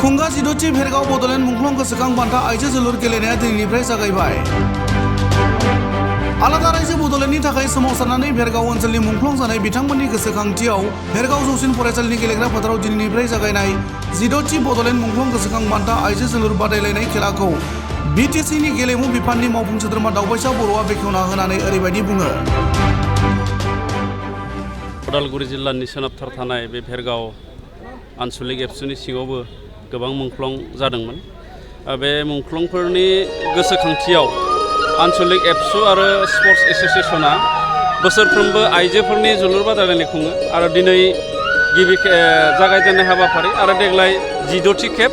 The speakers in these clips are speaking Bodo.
खुंगा 16थि भेरगाव बड'लेण्ड मुंख्लं गोसोखां बान्था आइजो जोलुर गेलेनाया दिनैनिफ्राय जागायबाय। आलादा रायजो बड'लेण्डनि थाखाय सोमावसारनानै भेरगाव ओनसोलनि मुंख्लं जानाय बिथांमोननि गोसोखांथियाव भेरगाव जौसिन फरायसालिनि गेलेग्रा फोथाराव दिनैनिफ्राय जागायनाय 16थि बड'लेण्ड मुंख्लं गोसोखां बान्था आइजो जोलुर बादायलायनाय खेलाखौ बिटिसिनि गेलेमु बिफाननि मावफुं सोद्रोमा दावबायसा बर'आ बेखेवना होनानै ओरैबायदि बुङो। उदालगुरि जिल्लानि सोनाबथार थानाय बे भेरगाव आनसलिक एबसुनि सिङावबो गोबां मुंख्लं जादोंमोन। बे मुंख्लंफोरनि गोसोखांथियाव आनसलिक एबसु आरो स्पर्ट्स एस'सिएशना बोसोरफ्रोमबो आइजोफोरनि जोलुर बादायलायनाय खुङो आरो दिनै गिबि जागायजेननाय हाबाफारि आरो देग्लाय 16थि खेब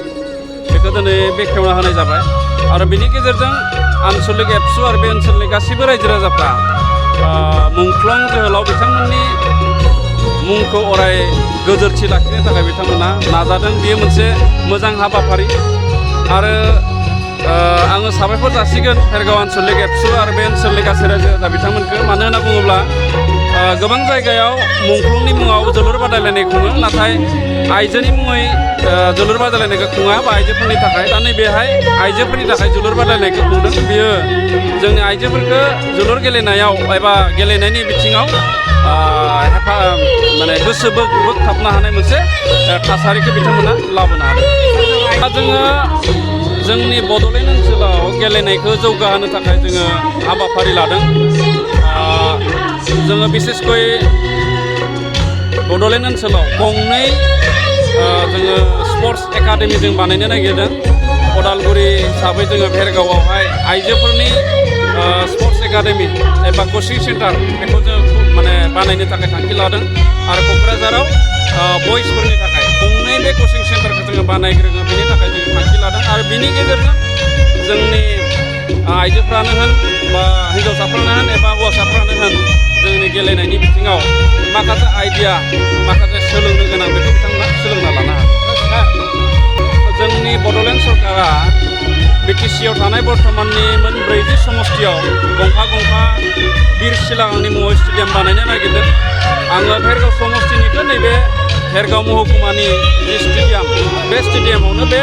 बेखौ दिनै बेखेवना होनाय जाबाय आरो बिनि गेजेरजों आनसलिक एबसु आरो बे ओनसोलनि गासैबो रायजो राजाफ्रा मुंख्लं जोहोलाव बिथांमोननि मुंखौ अराय गोजोरथि लाखिनो थाखाय बिथांमोना नाजादों। बेयो मोनसे मोजां हाबाफारि आरो आङो साबायखर जासिगोन भेरगाव आनसलिक एबसु आरो बे ओनसोलनि गासै रायजो राजा बिथांमोनखौ। मानो होनना बुङोब्ला गोबां जायगायाव मुंख्लंनि मुङाव जोलुर बादायलायनाय खुङो, नाथाय आइजोनि मुङै जोलुर बादायलायनायखौ खुङा बा आइजोफोरनि थाखाय। दा नैबेहाय आइजोफोरनि थाखाय जोलुर बादायलायनायखौ खुंदों। बियो जोंनि आइजोफोरखौ जोलुर गेलेनायाव एबा गेलेनायनि बिथिङाव माने गोसो बोगथाबनो हानाय मोनसे थासारिखौ बिथांमोना लाबोनो हादों। दा जोङो जोंनि बड'लेण्ड ओनसोलाव गेलेनायखौ जौगाहोनो थाखाय जोङो हाबाफारि लादों। जोङो बिसेसकै बड'लेण्ड ओनसोलाव गंनै जोङो स्पर्ट्स एकाडेमि जों बानायनो नागिरदों। उदालगुरि हिसाबै जोङो भेरगावआवहाय आइजोफोरनि स्पर्ट्स एकाडेमि एबा कचिं सेन्टार बेखौ जों माने बानायनो थाखाय थांखि लादों आरो क'क्राझाराव बयसफोरनि थाखाय गंनै बे कचिं सेन्टारखौ जोङो बानायग्रोङो, बेनि थाखाय जोङो थांखि लादों आरो बिनि गेजेरजों जोंनि आइजोफ्रानो होन बा हिन्जावसाफ्रानो होन एबा हौवासाफ्रानो होन जोंनि गेलेनायनि बिथिङाव माखासे आइडिया माखासे सोलोंनो गोनां बेखौ बिथांमोना सोलोंना लानो हागोन। जोंनि बड'लेण्ड सरकारा बिटिसिआव थानाय बर्थमाननि मोन 40 समस्तियाव गंफा बिर सिलांनि मुङाव स्टेडियाम बानायनो नागिरदों। आङो भेरगाव समस्तिनिखौ नैबे भेरगाव महकुमानि जि स्टेडियाम बे स्टेडियामावनो बे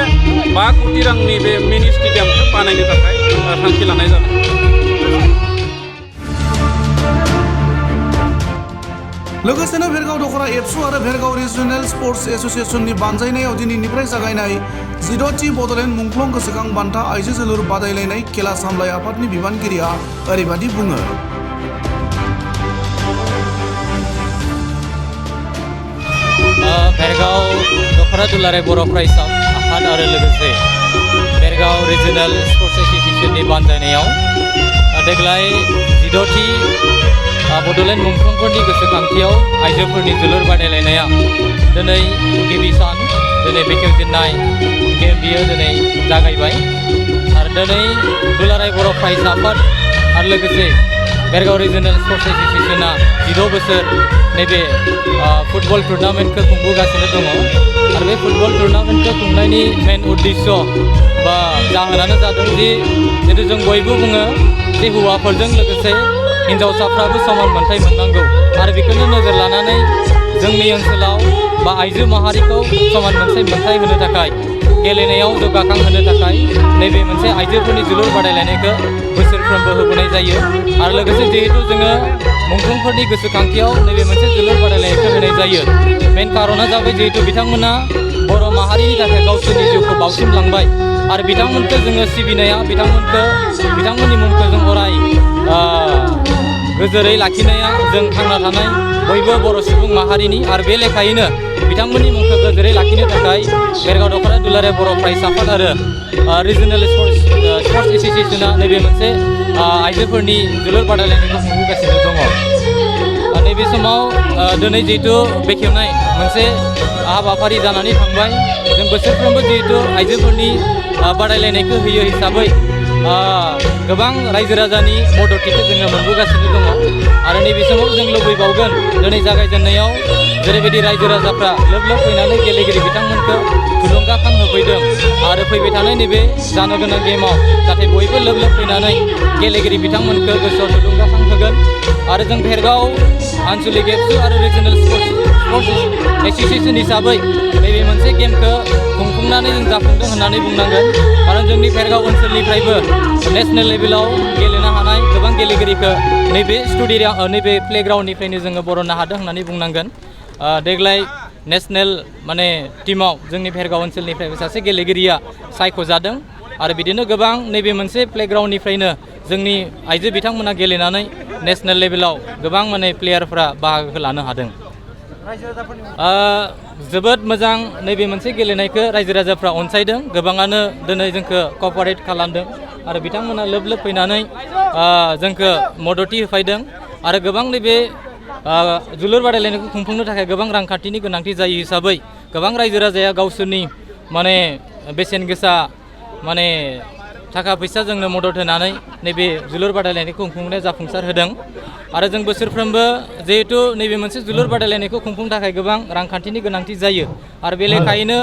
5 कोटि रांनि बे मिनि स्टेडियामखौ बानायनो थाखाय थांखि लानाय जादों। लोगोसेनो भेरगाव दख'रा एबसु आरो भेरगाव रिजनेल स्पर्ट्स एस'सिएशननि बानजायनायाव दिनैनिफ्राय जागायनाय 16थि बड'लेण्ड मुंख्लं गोसोखां बान्था आइजो जोलुर बादायलायनाय खेला सामलाय आफादनि बिबानगिरिया ओरैबायदि बुङो। भेरगाव दख'रा दुलाराय बर' फरायसा आफाद आरो लोगोसे भेरगाव रिजनेल स्पर्ट्स एस'सिएशननि बानजायनायाव देग्लाय 16थि बड'लेण्ड मुंख्लंफोरनि गोसोखांथियाव आइजोफोरनि जोलुर बादायलायनाया दिनै गिबि सान, दिनै बेखेवजेननाय बियो दिनै जागायबाय आरो दिनै दुलाराय बर' फरायसा आफाद आरो लोगोसे भेरगाव रिजनेल स्पर्ट्स एस'सिएशना 16 बोसोर नैबे फुटबल टुर्नामेन्टखौ खुंबोगासिनो दङ आरो बे फुटबल टुर्नामेन्टखौ खुंनायनि मेन उद्देश्य बा जाहोनानो जादों जिहेतु जों बयबो बुङो जे हौवाफोरजों लोगोसे हिन्जावसाफ्राबो समान मोनथाय मोननांगौ आरो बेखौनो नोजोर लानानै जोंनि ओनसोलाव बा आइजो माहारिखौ समान मोनथाय होनो थाखाय गेलेनायाव जौगाखांहोनो थाखाय नैबे मोनसे आइजोफोरनि जोलुर बादायलायनायखौ बोसोरफ्रोमबो होबोनाय जायो आरो लोगोसे जिहेतु जोङो मुंख्लंफोरनि गोसोखांथियाव नैबे मोनसे जोलुर बादायलायनायखौ होनाय जायो। मेन कारना जाबाय जिहेतु बिथांमोना बर' माहारिनि थाखाय गावसोरनि जिउखौ बाउसोमलांबाय आरो बिथांमोनखौ जोङो सिबिनाया बिथांमोननि मुंखौ जों अराय गोजोरै लाखिनाया जों थांना थानाय बयबो बर' सुबुं माहारिनि आरो बे लेखायैनो बिथांमोननि मुंखौ गोजोरै लाखिनो थाखाय भेरगाव दख'रा दुलाराय बर' फरायसा आफाद आरो रिजनेल स्पर्ट्स एस'सिएशना नैबे मोनसे आइजोफोरनि जोलुर बादायलायनायखौ खुंबोगासिनो दङ। नैबे समाव दिनै जिहेतु बेखेवनाय मोनसे हाबाफारि जानानै थांबाय। जों बोसोरफ्रोमबो जिहेतु आइजोफोरनि बादायलायनायखौ होयो हिसाबै गोबां रायजो राजानि मददथिखौ जोङो मोनबोगासिनो दङ आरो नैबे समाव जों लुबैबावगोन दिनै जागायजेननायाव जेरैबायदि रायजो राजाफ्रा लोब लोब फैनानै गेलेगिरि बिथांमोनखौ थुलुंगाखां होफैदों आरो फैबाय थानाय नैबे जानो गोनां गेमाव जाहाथे बयबो लोब लोब फैनानै गेलेगिरि बिथांमोनखौ गोसोआव थुलुंगाखांहोगोन आरो जों भेरगाव आनसलिक एबसु आरो रिजनेल स्पर्ट्स एसोसिएशन हिसाबै नैबे मोनसे गेमखौ खुंफुंनानै जों जाफुंदों होननानै बुंनांगोन आरो जोंनि भेरगाव ओनसोलनिफ्रायबो नेशनेल लेभेलाव गेलेनो हानाय गोबां गेलेगिरिखौ नैबे नैबे प्लेग्राउन्डनिफ्रायनो जोङो बरननो हादों होननानै बुंनांगोन देग्लाय नेशनेल माने टीमाव जोंनि भेरगाव ओनसोलनिफ्रायबो सासे गेलेगिरिया सायख'जादों आरो बिदिनो गोबां नैबे मोनसे प्लेग्राउन्डनिफ्रायनो जोंनि आइजो बिथांमोना गेलेनानै नेशनेल लेभेलाव गोबां माने प्लेयारफ्रा बाहागो लानो हादों जोबोद मोजां नैबे मोनसे गेलेनायखौ रायजो राजाफ्रा अनसायदों गोबाङानो दिनै जोंखौ कपारेट खालामदों आरो बिथांमोना लोब लोब फैनानै जोंखौ मददथि होफैदों आरो गोबां नैबे जोलुर बादायलायनायखौ खुंफुंनो थाखाय गोबां रांखान्थिनि गोनांथि जायो हिसाबै गोबां रायजो राजाया गावसोरनि माने बेसेन गोसा माने थाखा फैसा जोंनो मदद होनानै नैबे जोलुर बादायलायनायखौ खुंफुंनाया जाफुंसार होदों आरो जों बोसोरफ्रोमबो जिहेथु नैबे मोनसे जोलुर बादायलायनायखौ खुंफुंनो थाखाय गोबां रांखान्थिनि गोनांथि जायो आरो बे लेखायैनो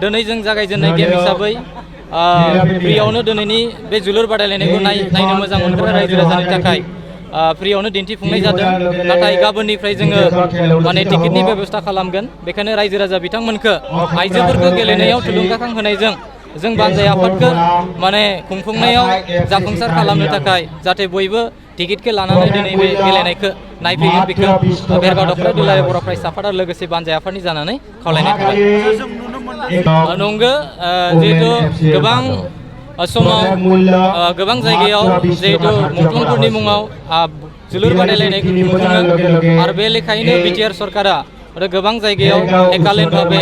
दिनै जों जागायजेननाय गेम हिसाबै फ्रियावनो दिनैनि बे जोलुर बादायलायनायखौ नायनो मोजां मोनग्रा रायजो राजानि थाखाय फ्रियावनो दिन्थिफुंनाय जादों नाथाय गाबोननिफ्राय जोङो माने टिकेटनि बेबस्था खालामगोन बेखायनो रायजो राजा बिथांमोनखौ आइजोफोरखौ गेलेनायाव थुलुंगाखां होनायजों जों बानजाय आफादखौ माने खुंफुंनायाव जाफुंसार खालामनो थाखाय जाहाथे बयबो टिकेटखौ लानानै दिनै बे गेलेनायखौ नायफैगोन बेखौ भेरगाव दखरा दुलाराय बर' फरायसा आफाद आरो लोगोसे बानजाय आफादनि जानानै खावलायनाय थाबाय नंगौ जिहेथु गोबां समाव गोबां जायगायाव जिहेतु मुंख्लंफोरनि मुङाव जोलुर बादायलायनायखौ खुंफुङो आरो बे लेखायैनो बिटिआर सरकारा आरो गोबां जायगायाव एकालेन भाबे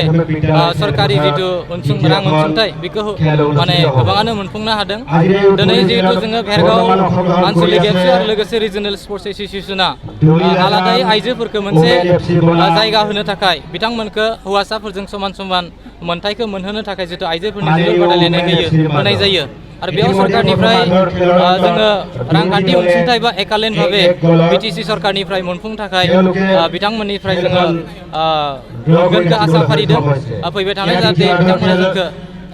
सरकारि जितु रां अनसुंथाइ बेखौ माने गोबाङानो मोनफुंनो हादों दिनै जिहेतु जोङो भेरगाव आनसलिक एबसु आरो लोगोसे रिजनेल स्पर्ट्स एसोसिएशना आलादायै आइजोफोरखौ मोनसे जायगा होनो थाखाय बिथांमोनखौ हौवासाफोरजों समान समान मोनथायखौ मोनहोनो थाखाय जितु आइजोफोरनि जोलुर बादायलायनाय होनाय जायो आरो बेयाव सरकारनिफ्राय जोङो रांखान्थि अनसुंथाइ बा एकालेन भाबे बिटिसि सरकारनिफ्राय मोनफुंनो थाखाय बिथांमोननिफ्राय जोङो मोनगोनखौ आसा फारिदों फैबाय थानाय जाहाथे बिथांमोना जोंखौ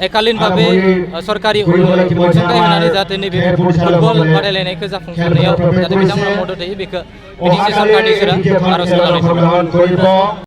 एकालीन भाबे सरकारि अनसुंथाइ होनानै जाहाथे नैबे फुटबल बादायलायनायखौ जाफुंसारनायाव जाहाथे बिथांमोना मदद होयो बेखौ बिटिसि सरकारनिफ्राय आर'ज खालामनाय